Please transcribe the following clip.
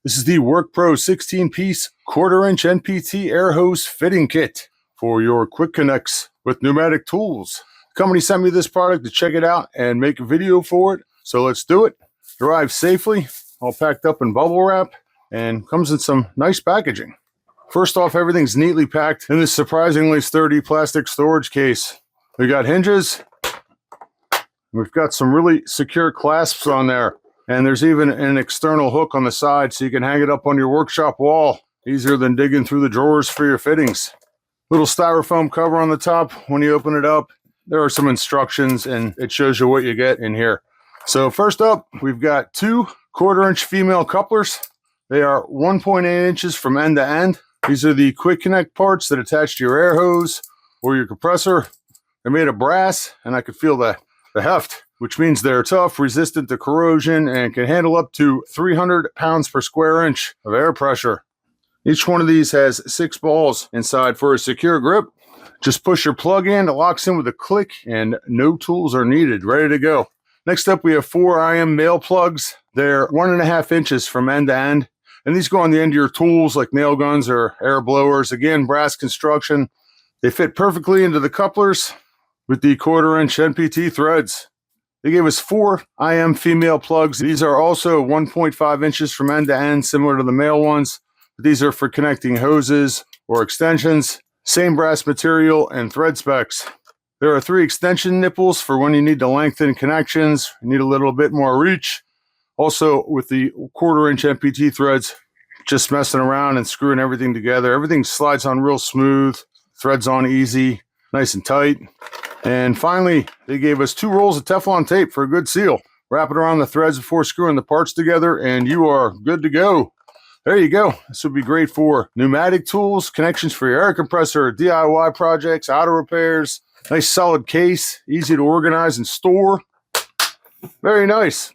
This is the WORKPRO 16-piece quarter-inch NPT air hose fitting kit for your quick connects with pneumatic tools. The company sent me this product to check it out and make a video for it, so let's do it. It arrives safely, all packed up in bubble wrap, and comes in some nice packaging. First off, everything's neatly packed in this surprisingly sturdy plastic storage case. We got hinges. We've got some really secure clasps on there. And there's even an external hook on the side so you can hang it up on your workshop wall. Easier than digging through the drawers for your fittings. Little styrofoam cover on the top. When you open it up, there are some instructions and it shows you what you get in here. So first up, we've got 2 quarter-inch female couplers. They are 1.8 inches from end to end. These are the quick connect parts that attach to your air hose or your compressor. They're made of brass, and I could feel the heft, which means they're tough, resistant to corrosion, and can handle up to 300 pounds per square inch of air pressure. Each one of these has 6 balls inside for a secure grip. Just push your plug in, it locks in with a click, and no tools are needed. Ready to go. Next up, we have 4 IM male plugs. They're 1.5 inches from end to end, and these go on the end of your tools like nail guns or air blowers. Again, brass construction. They fit perfectly into the couplers with the quarter-inch NPT threads. They gave us 4 IM female plugs. These are also 1.5 inches from end to end, similar to the male ones. These are for connecting hoses or extensions. Same brass material and thread specs. There are 3 extension nipples for when you need to lengthen connections, you need a little bit more reach. Also, with the quarter-inch NPT threads, just messing around and screwing everything together. Everything slides on real smooth, threads on easy, nice and tight. And finally, they gave us 2 rolls of Teflon tape for a good seal. Wrap it around the threads before screwing the parts together, and you are good to go. There you go. This would be great for pneumatic tools, connections for your air compressor, DIY projects, auto repairs. Nice solid case, easy to organize and store. Very nice.